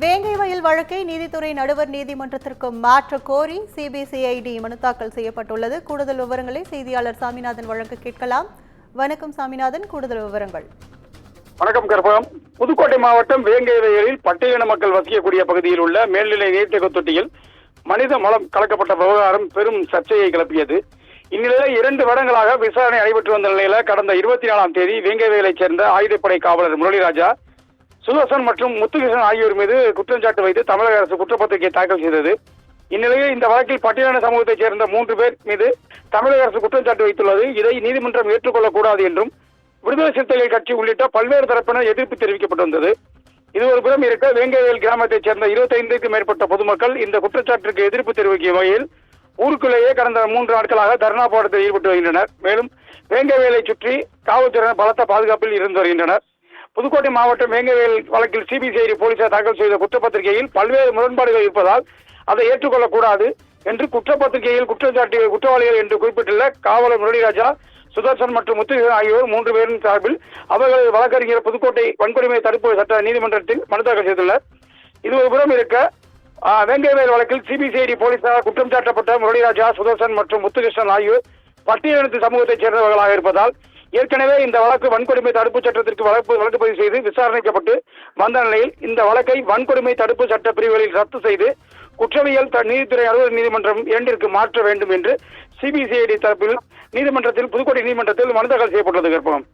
வேங்கை வயல் வழக்கை நீதித்துறை நடுவர் நீதிமன்றத்திற்கு மாற்ற கோரி சிபிசிஐடி மனு தாக்கல் செய்யப்பட்டுள்ளது. கூடுதல் விவரங்களை செய்தியாளர் சாமிநாதன் வழங்க கேட்கலாம். வணக்கம் சாமிநாதன், கூடுதல் விவரங்கள். வணக்கம் கற்பகம். புதுக்கோட்டை மாவட்டம் வேங்கை வயலில் பட்டியலின மக்கள் வசிக்கக்கூடிய பகுதியில் உள்ள மேல்நிலை நீர்த்தேக்க தொட்டியில் மனித மலம் கலக்கப்பட்ட விவகாரம் பெரும் சர்ச்சையை கிளப்பியது. இந்நிலையில் 2 வருடங்களாக விசாரணை நடைபெற்று வந்த நிலையில கடந்த 24ஆம் தேதி வேங்கை வயலைச் சேர்ந்த ஆயுதப்படை காவலர் முரளிராஜா, சுதர்சன் மற்றும் முத்துகிருஷ்ணன் ஆகியோர் மீது குற்றச்சாட்டு வைத்து தமிழக அரசு குற்றப்பத்திரிகை தாக்கல் செய்தது. இந்நிலையில் இந்த வழக்கில் பட்டியலின சமூகத்தைச் சேர்ந்த 3 பேர் மீது தமிழக அரசு குற்றச்சாட்டு வைத்துள்ளது. இதை நீதிமன்றம் ஏற்றுக்கொள்ளக்கூடாது என்றும் விடுதலை சிறுத்தைகள் கட்சி உள்ளிட்ட பல்வேறு தரப்பினர் எதிர்ப்பு தெரிவிக்கப்பட்டிருந்தது. இது ஒரு புறம் இருக்க, வேங்கை வயல் கிராமத்தைச் சேர்ந்த 25க்கும் மேற்பட்ட பொதுமக்கள் இந்த குற்றச்சாட்டிற்கு எதிர்ப்பு தெரிவிக்கும் வகையில் ஊருக்குள்ளேயே கடந்த 3 நாட்களாக தர்ணா போராட்டத்தில் ஈடுபட்டு வருகின்றனர். மேலும் வேங்கை வயலை சுற்றி காவல்துறையினர் பலத்த பாதுகாப்பில் இருந்து வருகின்றனர். புதுக்கோட்டை மாவட்டம் வேங்கை வயல் வழக்கில் சிபிசிஐடி போலீசார் தாக்கல் செய்த குற்றப்பத்திரிகையில் பல்வேறு முரண்பாடுகள் இருப்பதால் அதை ஏற்றுக்கொள்ளக்கூடாது என்று குற்றப்பத்திரிகையில் குற்றவாளிகள் என்று குறிப்பிட்டுள்ள காவலர் முரளிராஜா, சுதர்சன் மற்றும் முத்துகிருஷ்ணன் ஆகியோர் 3 பேரின் சார்பில் அவர்கள் வழக்கறிஞர் புதுக்கோட்டை வன்கொடுமை தடுப்பு சட்ட நீதிமன்றத்தில் மனு தாக்கல் செய்துள்ளனர். இது ஒரு புறம் இருக்க, வேங்கை வயல் வழக்கில் சிபிசிஐடி போலீசார் குற்றம் சாட்டப்பட்ட முரளிராஜா, சுதர்சன் மற்றும் முத்துகிருஷ்ணன் ஆகியோர் பட்டியலினத்து சமூகத்தைச் சேர்ந்தவர்களாக இருப்பதால் ஏற்கனவே இந்த வழக்கு வன்கொடுமை தடுப்பு சட்டத்திற்கு வழக்கு பதிவு செய்து விசாரணைக்கப்பட்டு வந்த நிலையில் இந்த வழக்கை வன்கொடுமை தடுப்பு சட்ட பிரிவுகளில் ரத்து செய்து குற்றவியல் நீதித்துறை நடுவர் நீதிமன்றம் 2ற்கு மாற்ற வேண்டும் என்று சிபிசிஐடி தரப்பில் புதுக்கோட்டை நீதிமன்றத்தில் மனு தாக்கல் செய்யப்பட்டுள்ளது. கற்பகம்.